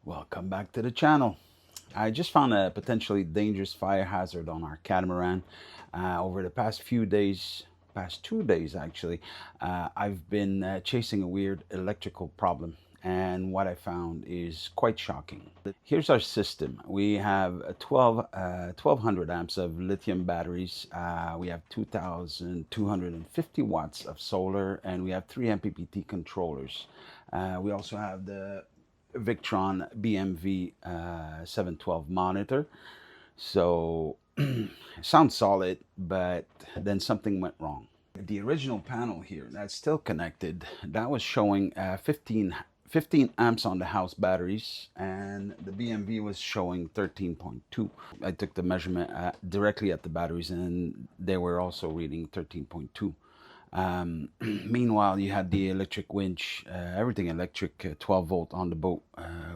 Welcome back to the channel. I just found a potentially dangerous fire hazard on our catamaran. Over the past few days, past 2 days actually, I've been chasing a weird electrical problem. And what I found is quite shocking. Here's our system. We have 1200 amps of lithium batteries. We have 2,250 watts of solar, and we have 3 MPPT controllers. We also have the Victron BMV 712 monitor. So sounds solid, but then something went wrong. The original panel here that's still connected, that was showing 15 amps on the house batteries, and the BMV was showing 13.2. I took the measurement directly at the batteries, and they were also reading 13.2. Meanwhile, you had the electric winch, everything electric, 12 volt on the boat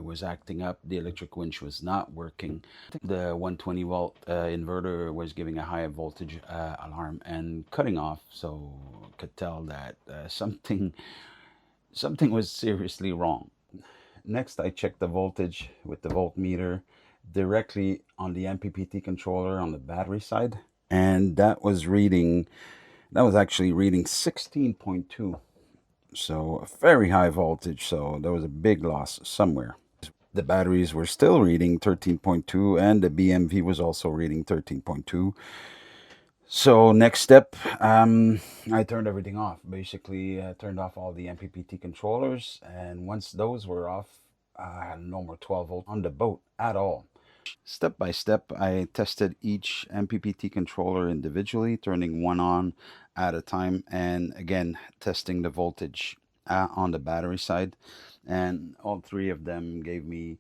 was acting up. The electric winch was not working. The 120 volt inverter was giving a high voltage alarm and cutting off, so could tell that something was seriously wrong. Next, I checked the voltage with the voltmeter directly on the MPPT controller on the battery side, and that was actually reading 16.2. So a very high voltage, so there was a big loss somewhere. The batteries were still reading 13.2, and the BMV was also reading 13.2. So next step, I turned everything off. Basically, turned off all the MPPT controllers, and once those were off, I had no more 12 volt on the boat at all. Step by step, I tested each MPPT controller individually, turning one on at a time, and again testing the voltage on the battery side, and all three of them gave me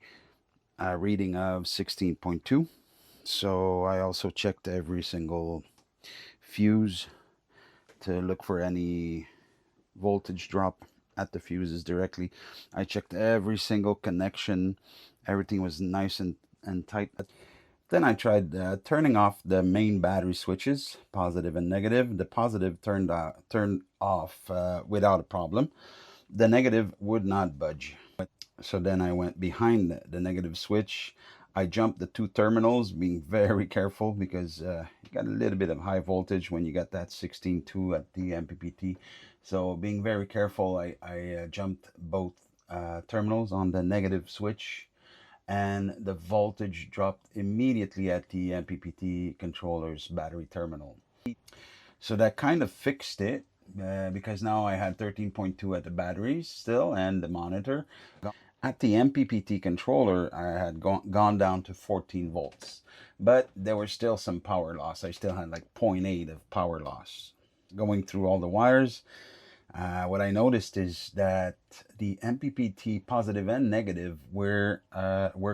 a reading of 16.2. So I also checked every single fuse to look for any voltage drop at the fuses directly. I checked every single connection. Everything was nice and tight. Then I tried turning off the main battery switches, positive and negative. The positive turned off without a problem. The negative would not budge. So then I went behind the negative switch. I jumped the two terminals, being very careful because you got a little bit of high voltage when you got that 16.2 at the MPPT. So being very careful, I jumped both terminals on the negative switch, and the voltage dropped immediately at the MPPT controller's battery terminal. So that kind of fixed it because now I had 13.2 at the batteries still and the monitor. At the MPPT controller, I had gone down to 14 volts, but there was still some power loss. I still had like 0.8 of power loss. Going through all the wires, what I noticed is that the MPPT positive and negative were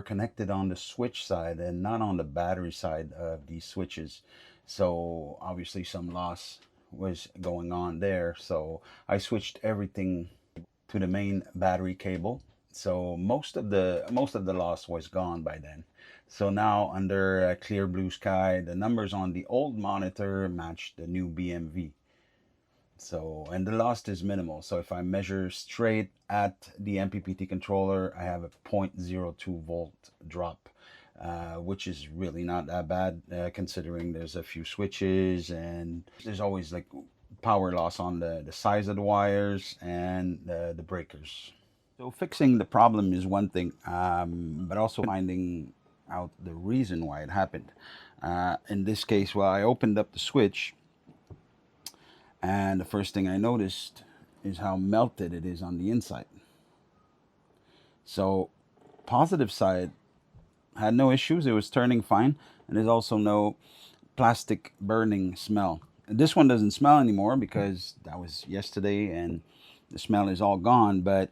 connected on the switch side and not on the battery side of these switches. So obviously some loss was going on there. So I switched everything to the main battery cable. So most of the loss was gone by then. So now under a clear blue sky, the numbers on the old monitor match the new BMV. So, and the loss is minimal. So if I measure straight at the MPPT controller, I have a 0.02 volt drop, which is really not that bad considering there's a few switches and there's always like power loss on the size of the wires and the breakers. So fixing the problem is one thing, but also finding out the reason why it happened. In this case, well, I opened up the switch, and the first thing I noticed is how melted it is on the inside. So positive side had no issues. It was turning fine, and there's also no plastic burning smell. This one doesn't smell anymore because that was yesterday and the smell is all gone, but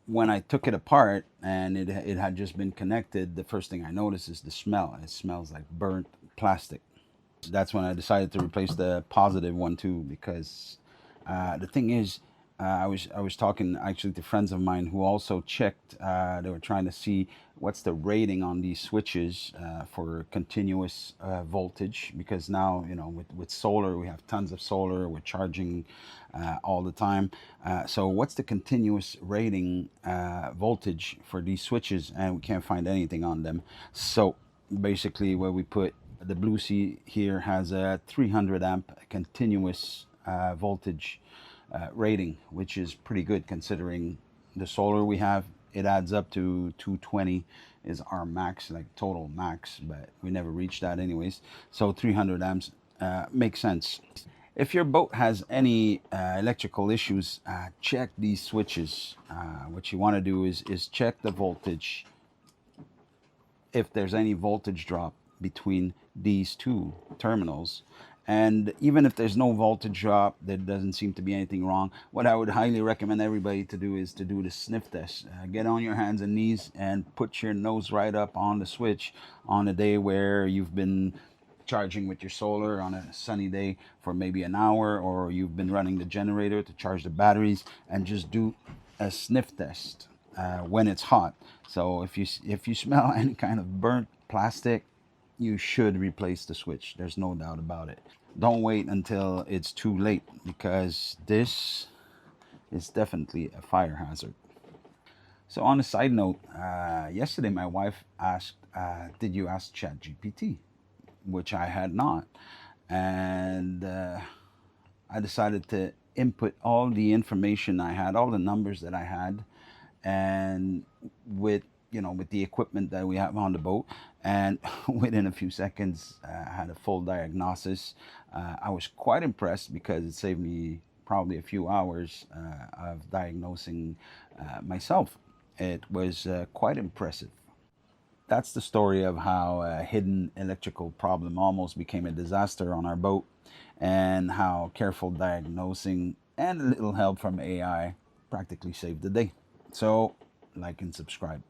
when I took it apart and it had just been connected, the first thing I noticed is the smell. It smells like burnt plastic. That's when I decided to replace the positive one too, because the thing is, I was talking actually to friends of mine who also checked. They were trying to see what's the rating on these switches for continuous voltage, because now, you know, with solar, we have tons of solar. We're charging all the time. So what's the continuous rating voltage for these switches? And we can't find anything on them. So basically where we put the Blue Sea here has a 300 amp continuous voltage rating, which is pretty good considering the solar we have. It adds up to 220 is our max, like total max, but we never reached that anyways. So 300 amps makes sense. If your boat has any electrical issues, check these switches. What you want to do is check the voltage, if there's any voltage drop between these two terminals. And even if there's no voltage drop, there doesn't seem to be anything wrong. What I would highly recommend everybody to do is to do the sniff test. Get on your hands and knees and put your nose right up on the switch on a day where you've been charging with your solar on a sunny day for maybe an hour, or you've been running the generator to charge the batteries, and just do a sniff test when it's hot. So if you smell any kind of burnt plastic, you should replace the switch. There's no doubt about it. Don't wait until it's too late, because this is definitely a fire hazard. So on a side note, yesterday my wife asked, did you ask ChatGPT? Which I had not. And I decided to input all the information I had, all the numbers that I had, and with with the equipment that we have on the boat, and within a few seconds I had a full diagnosis. I was quite impressed because it saved me probably a few hours of diagnosing myself. It was quite impressive. That's the story of how a hidden electrical problem almost became a disaster on our boat, and how careful diagnosing and a little help from AI practically saved the day. So, like and subscribe.